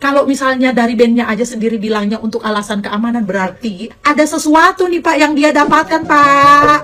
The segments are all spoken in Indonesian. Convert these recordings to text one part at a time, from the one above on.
Kalau misalnya dari bandnya aja sendiri bilangnya untuk alasan keamanan, berarti ada sesuatu nih Pak yang dia dapatkan Pak.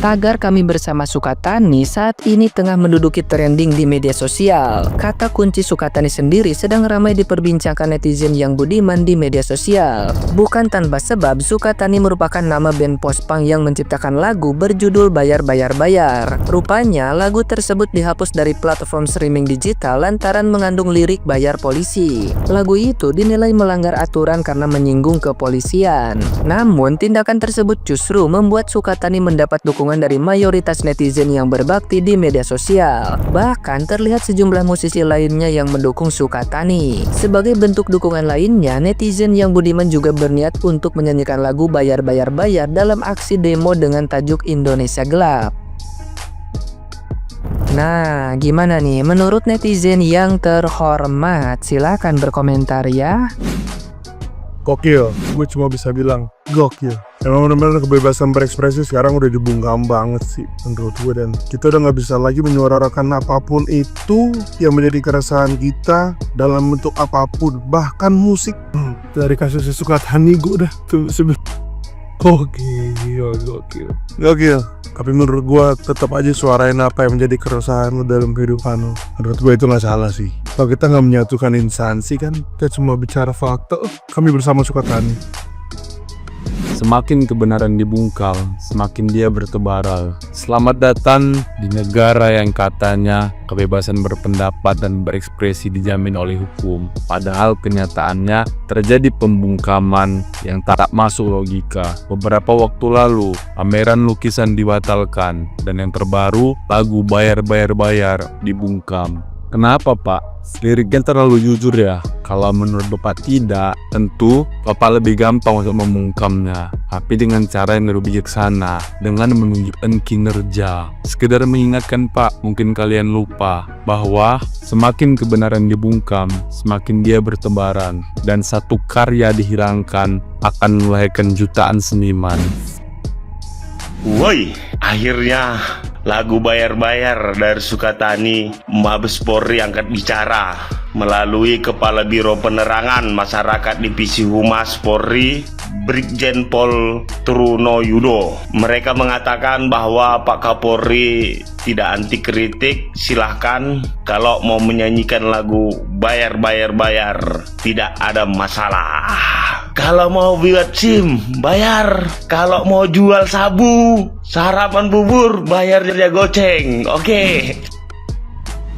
Tagar Kami Bersama Sukatani saat ini tengah menduduki trending di media sosial. Kata kunci Sukatani sendiri sedang ramai diperbincangkan netizen yang budiman di media sosial. Bukan tanpa sebab, Sukatani merupakan nama band post-punk yang menciptakan lagu berjudul Bayar Bayar Bayar. Rupanya, lagu tersebut dihapus dari platform streaming digital lantaran mengandung lirik bayar polisi. Lagu itu dinilai melanggar aturan karena menyinggung kepolisian. Namun, tindakan tersebut justru membuat Sukatani mendapat dukungan dari mayoritas netizen yang berbakti di media sosial. Bahkan terlihat sejumlah musisi lainnya yang mendukung Sukatani. Sebagai bentuk dukungan lainnya, netizen yang budiman juga berniat untuk menyanyikan lagu Bayar Bayar Bayar dalam aksi demo dengan tajuk Indonesia Gelap. Nah, gimana nih menurut netizen yang terhormat? Silahkan berkomentar ya. Gokil, gue cuma bisa bilang gokil. Emang benar-benar kebebasan berekspresi sekarang udah dibungkam banget sih menurut gue, dan kita udah nggak bisa lagi menyuarakan apapun itu yang menjadi keresahan kita dalam bentuk apapun, bahkan musik. Dari kasus Sukatani gue udah tuh gokil. Tapi menurut gue tetap aja suarain apa yang menjadi keresahan lo dalam kehidupan lo. Menurut gue itu nggak salah sih. Kalau kita nggak menyatukan instansi kan, kita cuma bicara fakta. Kami bersama Sukatani. Semakin kebenaran dibungkal, semakin dia bertebaran. Selamat datang di negara yang katanya kebebasan berpendapat dan berekspresi dijamin oleh hukum. Padahal kenyataannya terjadi pembungkaman yang tak masuk logika. Beberapa waktu lalu, pameran lukisan dibatalkan. Dan yang terbaru, lagu Bayar Bayar Bayar dibungkam. Kenapa Pak? Liriknya terlalu jujur ya? Kalau menurut Bapak tidak, tentu Bapak lebih gampang untuk membungkamnya. Tapi dengan cara yang lebih bijaksana, dengan menunjukkan kinerja. Sekedar mengingatkan Pak, mungkin kalian lupa bahwa semakin kebenaran dibungkam, semakin dia bertebaran. Dan satu karya dihilangkan akan melahirkan jutaan seniman. Woi, akhirnya lagu Bayar Bayar dari Sukatani, Mabes Polri angkat bicara melalui Kepala Biro Penerangan Masyarakat Divisi Humas Polri, Brigjen Pol Truno Yudo. Mereka mengatakan bahwa Pak Kapolri tidak anti kritik, silahkan. Kalau mau menyanyikan lagu Bayar Bayar Bayar, tidak ada masalah. Kalau mau buat SIM, bayar. Kalau mau jual sabu, sarapan bubur, bayar dia goceng. Oke.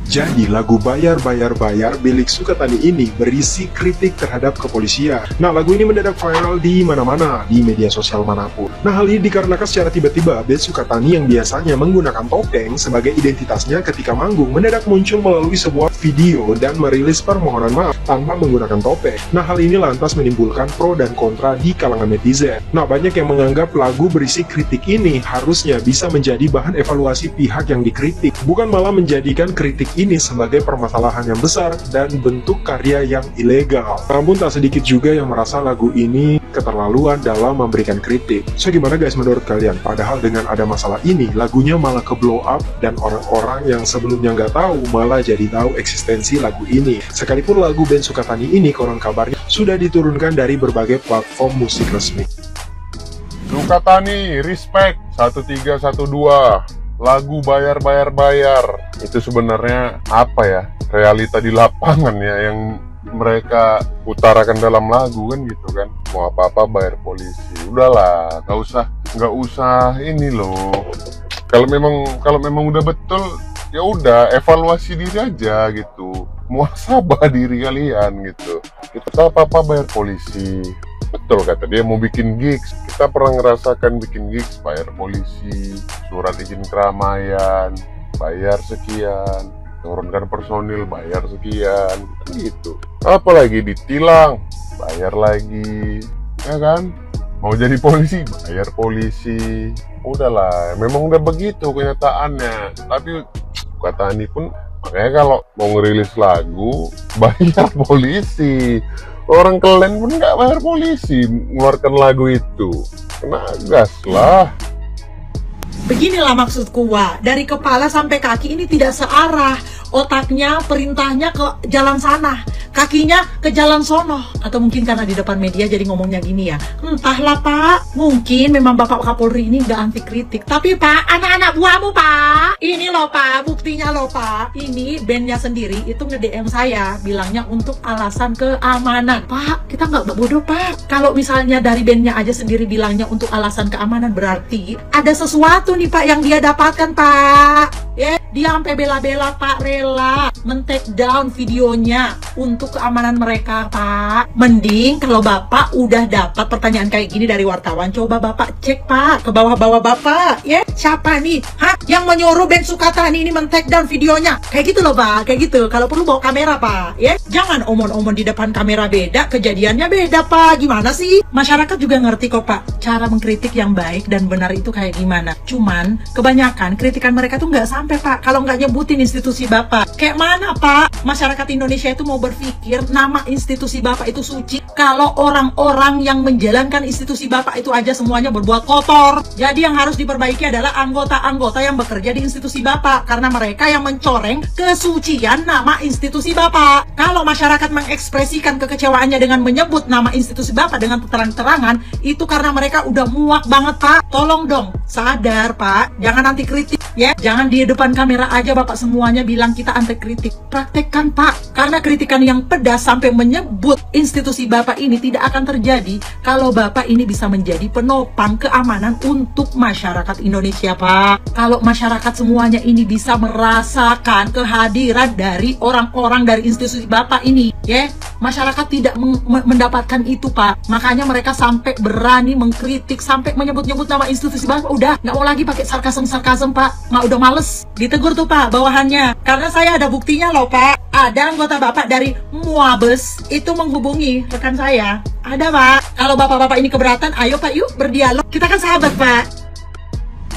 Jadi lagu Bayar Bayar Bayar milik Sukatani ini berisi kritik terhadap kepolisian. Nah, lagu ini mendadak viral di mana-mana, di media sosial manapun. Nah, hal ini dikarenakan secara tiba-tiba band Sukatani yang biasanya menggunakan topeng sebagai identitasnya ketika manggung mendadak muncul melalui sebuah video dan merilis permohonan maaf tanpa menggunakan topeng. Nah, hal ini lantas menimbulkan pro dan kontra di kalangan netizen. Nah, banyak yang menganggap lagu berisi kritik ini harusnya bisa menjadi bahan evaluasi pihak yang dikritik, bukan malah menjadikan kritik ini sebagai permasalahan yang besar dan bentuk karya yang ilegal. Namun tak sedikit juga yang merasa lagu ini keterlaluan dalam memberikan kritik. So, gimana guys menurut kalian? Padahal dengan ada masalah ini, lagunya malah ke blow up dan orang-orang yang sebelumnya nggak tahu malah jadi tahu eksistensi lagu ini. Sekalipun lagu band Sukatani ini konon kabarnya sudah diturunkan dari berbagai platform musik resmi. Sukatani, respect 1312. Lagu Bayar Bayar Bayar itu sebenarnya apa ya, realita di lapangan ya yang mereka utarakan dalam lagu kan gitu kan. Mau apa-apa bayar polisi, udahlah nggak usah ini loh. Kalau memang udah betul ya udah evaluasi diri aja gitu, muhasabah diri kalian gitu. Kita apa-apa bayar polisi. Betul kata dia, mau bikin gigs, kita pernah ngerasakan bikin gigs, bayar polisi, surat izin keramaian, bayar sekian, turunkan personil, bayar sekian, gitu. Apalagi ditilang, bayar lagi, ya kan? Mau jadi polisi, bayar polisi. Udahlah, memang udah begitu kenyataannya. Tapi kata Ani pun, makanya kalau mau ngerilis lagu, bayar polisi. Orang kalian pun nggak bayar polisi mengeluarkan lagu itu, kena gas lah. Beginilah maksudku, Wak. Dari kepala sampai kaki ini tidak searah. Otaknya, perintahnya ke jalan sana, kakinya ke jalan sono. Atau mungkin karena di depan media jadi ngomongnya gini ya. Entahlah Pak, mungkin memang Bapak Kapolri ini nggak anti kritik. Tapi Pak, anak-anak buahmu Pak, ini loh Pak, buktinya loh Pak. Ini bandnya sendiri itu nge-DM saya, bilangnya untuk alasan keamanan. Pak, kita nggak bodoh Pak. Kalau misalnya dari bandnya aja sendiri bilangnya untuk alasan keamanan, berarti ada sesuatu nih Pak yang dia dapatkan Pak. Ya, dia sampai bela-bela Pak, rela men-take down videonya untuk keamanan mereka Pak. Mending kalau Bapak udah dapat pertanyaan kayak gini dari wartawan, coba Bapak cek Pak ke bawah-bawah Bapak. Ya, siapa nih? Hah? Yang menyuruh Ben Sukatani ini men-take down videonya? Kayak gitu loh Pak, kayak gitu. Kalau perlu bawa kamera Pak. Ya, jangan omong-omong di depan kamera beda, kejadiannya beda Pak. Gimana sih? Masyarakat juga ngerti kok Pak, cara mengkritik yang baik dan benar itu kayak gimana. Cuman kebanyakan kritikan mereka tuh nggak sampai Pak kalau nggak nyebutin institusi Bapak. Kayak mana Pak masyarakat Indonesia itu mau berpikir nama institusi Bapak itu suci kalau orang-orang yang menjalankan institusi Bapak itu aja semuanya berbuat kotor. Jadi yang harus diperbaiki adalah anggota-anggota yang bekerja di institusi Bapak, karena mereka yang mencoreng kesucian nama institusi Bapak. Kalau masyarakat mengekspresikan kekecewaannya dengan menyebut nama institusi Bapak dengan terang-terangan, itu karena mereka udah muak banget Pak. Tolong dong sadar Pak, jangan anti kritik ya. Jangan di depan kamera aja Bapak semuanya bilang kita anti kritik. Praktekkan Pak, karena kritikan yang pedas sampai menyebut institusi Bapak ini tidak akan terjadi kalau Bapak ini bisa menjadi penopang keamanan untuk masyarakat Indonesia Pak. Kalau masyarakat semuanya ini bisa merasakan kehadiran dari orang-orang dari institusi Bapak ini ya, masyarakat tidak mendapatkan itu Pak. Makanya mereka sampai berani mengkritik, sampai menyebut-nyebut nama institusi Bapak. Udah nggak mau lagi pakai sarkasem Pak, nggak, udah males. Ditegur tuh Pak bawahannya, karena saya ada buktinya loh Pak. Ada anggota Bapak dari Muabes itu menghubungi rekan saya. Ada Pak. Kalau Bapak-Bapak ini keberatan, ayo Pak yuk berdialog. Kita kan sahabat Pak.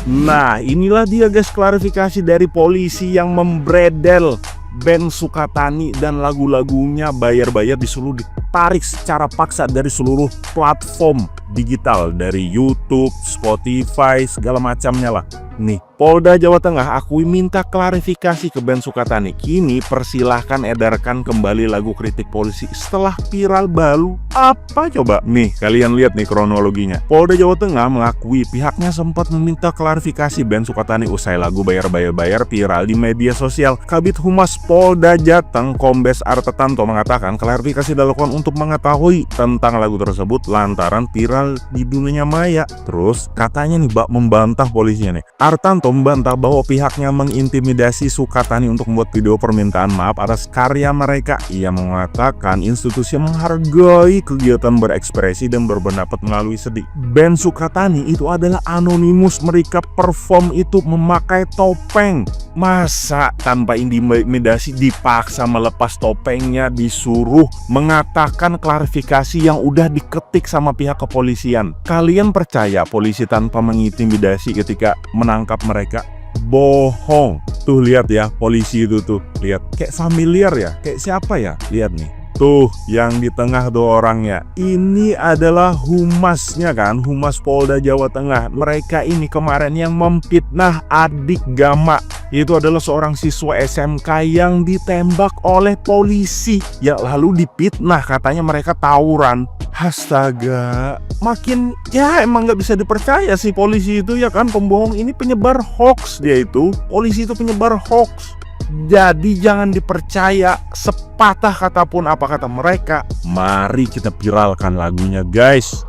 Nah, inilah dia guys klarifikasi dari polisi yang membredel Ben Sukatani dan lagu-lagunya bayar-bayar disuruh ditarik secara paksa dari seluruh platform digital, dari YouTube, Spotify, segala macamnya lah. Nih, Polda Jawa Tengah akui minta klarifikasi ke Ben Sukatani. Kini persilahkan edarkan kembali lagu kritik polisi setelah viral baru. Apa coba? Nih, kalian lihat nih kronologinya. Polda Jawa Tengah mengakui pihaknya sempat meminta klarifikasi Ben Sukatani usai lagu bayar-bayar viral di media sosial. Kabid Humas Polda Jateng Kombes Artetanto mengatakan klarifikasi dilakukan untuk mengetahui tentang lagu tersebut lantaran viral di dunia maya. Terus katanya nih Mbak membantah polisinya nih. Artanto membantah bahwa pihaknya mengintimidasi Sukatani untuk membuat video permintaan maaf atas karya mereka. Ia mengatakan institusi menghargai kegiatan berekspresi dan berpendapat melalui sedih. Ben Sukatani itu adalah anonimus, mereka perform itu memakai topeng. Masa tanpa intimidasi dipaksa melepas topengnya, disuruh mengatakan klarifikasi yang udah diketik sama pihak kepolisian. Kalian percaya polisi tanpa mengintimidasi ketika menangkap mereka? Bohong. Tuh lihat ya, polisi itu tuh, lihat kayak familiar ya, kayak siapa ya? Lihat nih. Tuh, yang di tengah dua orangnya. Ini adalah humasnya kan, Humas Polda Jawa Tengah. Mereka ini kemarin yang memfitnah adik Gama. Itu adalah seorang siswa SMK yang ditembak oleh polisi. Ya lalu difitnah, katanya mereka tawuran. Astaga, makin ya emang nggak bisa dipercaya sih polisi itu ya kan, pembohong ini, penyebar hoax dia itu. Polisi itu penyebar hoax. Jadi jangan dipercaya sepatah kata pun apa kata mereka. Mari kita viralkan lagunya guys.